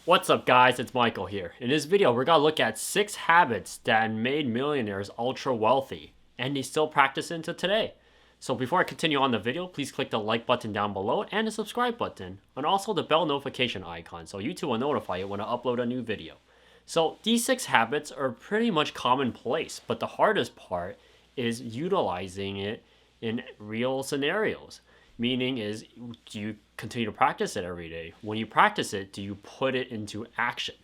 What's up guys, it's Michael here. In this video, we're gonna look at 6 habits that made millionaires ultra wealthy, and they still practice into today. So before I continue on the video, please click the like button down below and the subscribe button, and also the bell notification icon so YouTube will notify you when I upload a new video. So these 6 habits are pretty much commonplace, but the hardest part is utilizing it in real scenarios. Meaning is, do you continue to practice it every day? When you practice it, do you put it into action?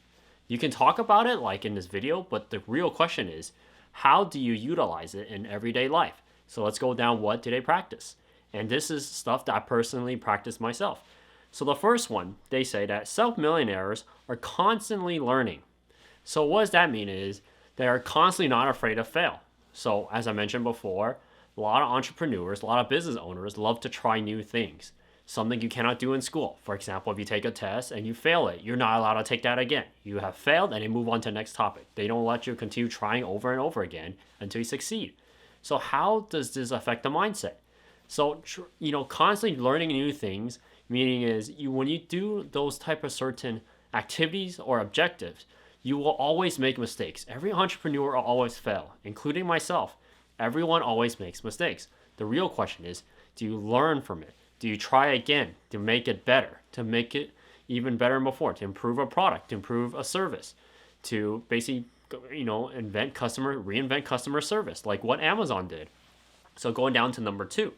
You can talk about it like in this video, but the real question is, how do you utilize it in everyday life? So let's go down what did I practice? And this is stuff that I personally practice myself. So the first one, they say that self-millionaires are constantly learning. So what does that mean is they are constantly not afraid to fail. So as I mentioned before, a lot of entrepreneurs, a lot of business owners love to try new things. Something you cannot do in school. For example, if you take a test and you fail it, you're not allowed to take that again. You have failed and you move on to the next topic. They don't let you continue trying over and over again until you succeed. So how does this affect the mindset? So, constantly learning new things, meaning is when you do those type of certain activities or objectives, you will always make mistakes. Every entrepreneur will always fail, including myself. Everyone always makes mistakes. The real question is, do you learn from it? Do you try again to make it better, to make it even better than before, to improve a product, to improve a service, to basically, reinvent customer service, like what Amazon did. So going down to number 2.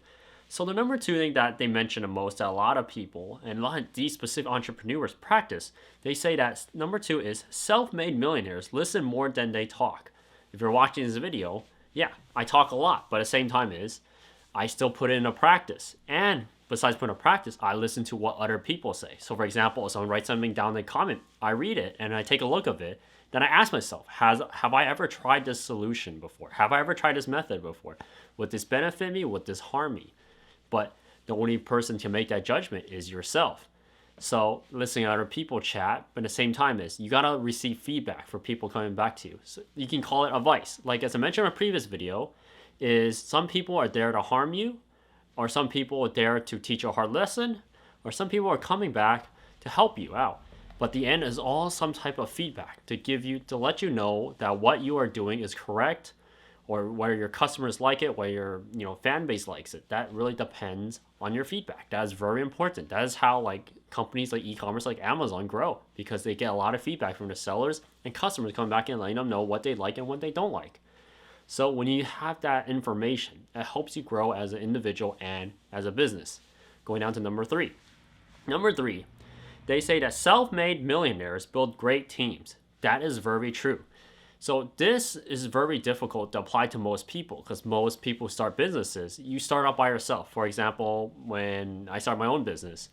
So the number 2 thing that they mention the most that a lot of people and a lot of these specific entrepreneurs practice, they say that number 2 is self-made millionaires listen more than they talk. If you're watching this video, yeah, I talk a lot, but at the same time is I still put it into practice. And besides putting it into practice, I listen to what other people say. So for example, if someone writes something down in the comment, I read it and I take a look of it. Then I ask myself, have I ever tried this solution before? Have I ever tried this method before? Would this benefit me? Would this harm me? But the only person to make that judgment is yourself. So listening to other people chat, but at the same time is you gotta receive feedback for people coming back to you. So you can call it advice. Like as I mentioned in a previous video, is some people are there to harm you, or some people are there to teach you a hard lesson, or some people are coming back to help you out. But the end is all some type of feedback to let you know that what you are doing is correct, or whether your customers like it, whether your fan base likes it. That really depends on your feedback. That is very important. That is how companies like e-commerce like Amazon grow, because they get a lot of feedback from the sellers and customers coming back and letting them know what they like and what they don't like. So when you have that information, it helps you grow as an individual and as a business. Going down to number 3. Number 3, they say that self-made millionaires build great teams. That is very true. So this is very difficult to apply to most people, because most people start businesses. You start out by yourself. For example, when I started my own business,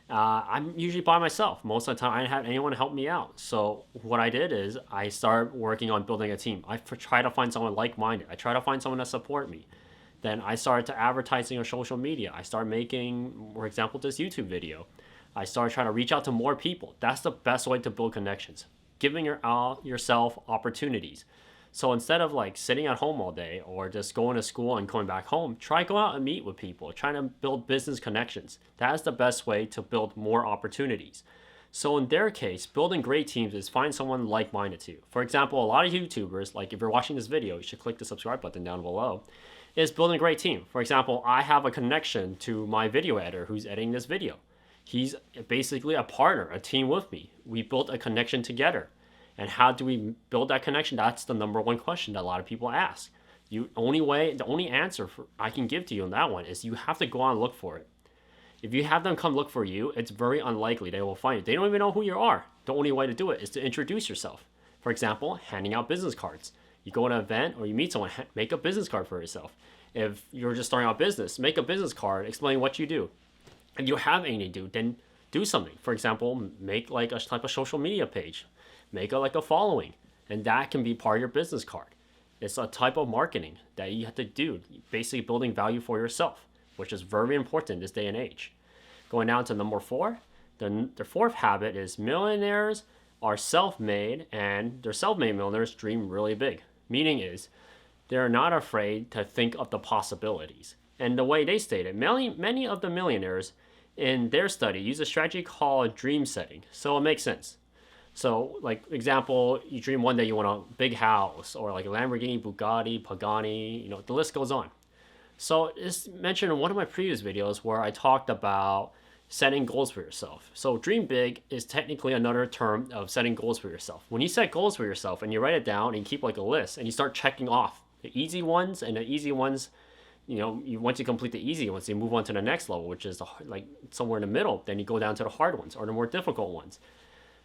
I'm usually by myself. Most of the time, I didn't have anyone help me out. So what I did is I started working on building a team. I try to find someone like-minded. I try to find someone to support me. Then I started to advertising on social media. I started making, for example, this YouTube video. I started trying to reach out to more people. That's the best way to build connections. Giving yourself opportunities. So instead of sitting at home all day or just going to school and going back home, try go out and meet with people, trying to build business connections. That is the best way to build more opportunities. So in their case, building great teams is find someone like-minded to you. For example, a lot of YouTubers, if you're watching this video, you should click the subscribe button down below, is building a great team. For example, I have a connection to my video editor who's editing this video. He's basically a partner, a team with me. We built a connection together. And how do we build that connection? That's the number 1 question that a lot of people ask. The only answer I can give to you on that one is you have to go out and look for it. If you have them come look for you, it's very unlikely they will find you. They don't even know who you are. The only way to do it is to introduce yourself. For example, handing out business cards. You go to an event or you meet someone, make a business card for yourself. If you're just starting out business, make a business card explaining what you do. If you have anything to do, then do something. For example, make a type of social media page. Make a following. And that can be part of your business card. It's a type of marketing that you have to do. Basically building value for yourself, which is very important in this day and age. Going down to number 4. The 4th habit is millionaires are self-made, and their self-made millionaires dream really big. Meaning is they're not afraid to think of the possibilities. And the way they state it, many of the millionaires in their study use a strategy called dream setting. So it makes sense. So, like example, you dream one day you want a big house or like a Lamborghini, Bugatti, Pagani, the list goes on. So it's mentioned in one of my previous videos where I talked about setting goals for yourself. So dream big is technically another term of setting goals for yourself. When you set goals for yourself and you write it down and you keep like a list and you start checking off the easy ones, and the easy ones, once you complete the easy ones, you move on to the next level, which is like somewhere in the middle. Then you go down to the hard ones or the more difficult ones.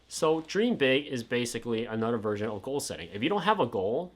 So dream big is basically another version of goal setting. If you don't have a goal,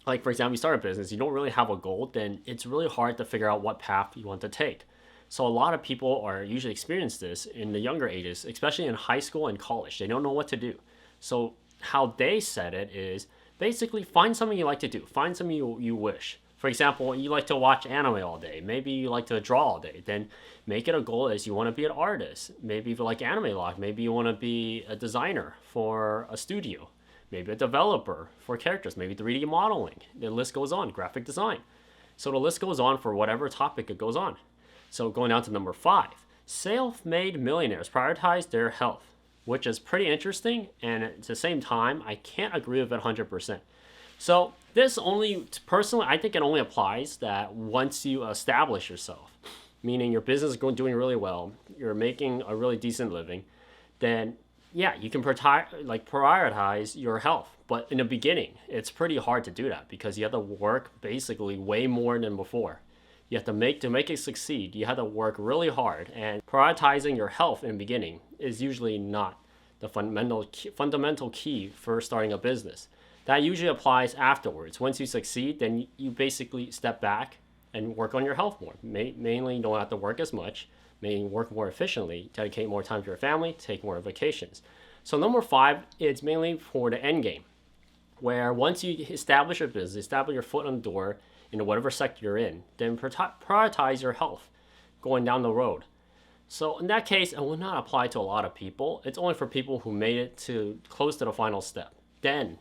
like for example, you start a business, you don't really have a goal, then it's really hard to figure out what path you want to take. So a lot of people are usually experience this in the younger ages, especially in high school and college. They don't know what to do. So how they set it is basically find something you like to do. Find something you wish. For example, you like to watch anime all day. Maybe you like to draw all day. Then make it a goal as you want to be an artist. Maybe if you like anime a lot, maybe you want to be a designer for a studio. Maybe a developer for characters. Maybe 3D modeling. The list goes on. Graphic design. So the list goes on for whatever topic it goes on. So going down to number 5, self-made millionaires prioritize their health, which is pretty interesting. And at the same time, I can't agree with it 100%. So this only, personally, I think it only applies that once you establish yourself, meaning your business is doing really well, you're making a really decent living, then yeah, you can prioritize your health. But in the beginning, it's pretty hard to do that because you have to work basically way more than before. You have to make it succeed. You have to work really hard, and prioritizing your health in the beginning is usually not the fundamental key for starting a business. That usually applies afterwards. Once you succeed, then you basically step back and work on your health more. Mainly, you don't have to work as much, meaning work more efficiently, dedicate more time to your family, take more vacations. So number 5, it's mainly for the end game, where once you establish your business, establish your foot on the door in whatever sector you're in, then prioritize your health going down the road. So in that case, it will not apply to a lot of people. It's only for people who made it to close to the final step. Then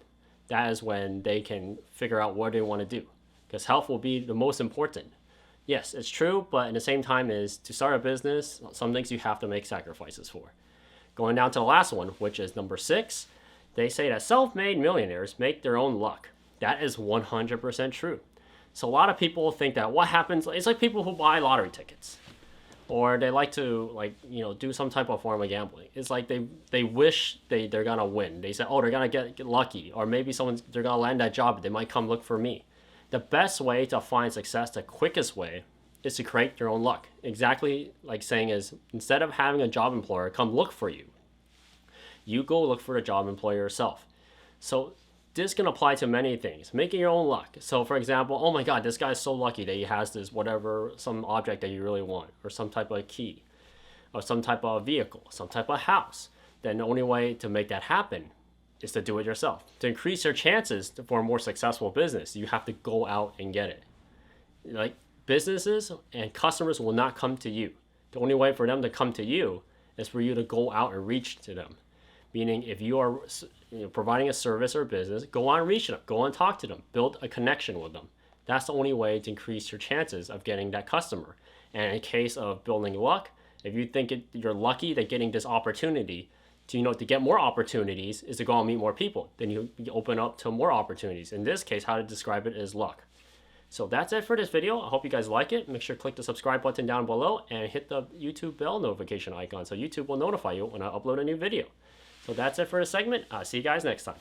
that is when they can figure out what they want to do, because health will be the most important. Yes, it's true, but at the same time is to start a business, some things you have to make sacrifices for. Going down to the last one, which is number 6, they say that self-made millionaires make their own luck. That is 100% true. So a lot of people think that what happens, it's like people who buy lottery tickets, or they like to do some type of form of gambling. It's like they wish they're gonna win. They say, oh, they're gonna get lucky, or maybe they're gonna land that job. They might come look for me. The best way to find success, the quickest way, is to create your own luck. Exactly like saying is, instead of having a job employer come look for you, you go look for the job employer yourself. So this can apply to many things. Making your own luck. So for example, oh my God, this guy's so lucky that he has this some object that you really want, or some type of key, or some type of vehicle, some type of house. Then the only way to make that happen is to do it yourself. To increase your chances for a more successful business, you have to go out and get it. Like businesses and customers will not come to you. The only way for them to come to you is for you to go out and reach to them. Meaning if you are providing a service or business, go on and reach them, go on and talk to them, build a connection with them. That's the only way to increase your chances of getting that customer. And in case of building luck, if you think you're lucky that getting this opportunity, to get more opportunities is to go out and meet more people. Then you open up to more opportunities. In this case, how to describe it is luck. So that's it for this video. I hope you guys like it. Make sure to click the subscribe button down below and hit the YouTube bell notification icon so YouTube will notify you when I upload a new video. So that's it for this segment. See you guys next time.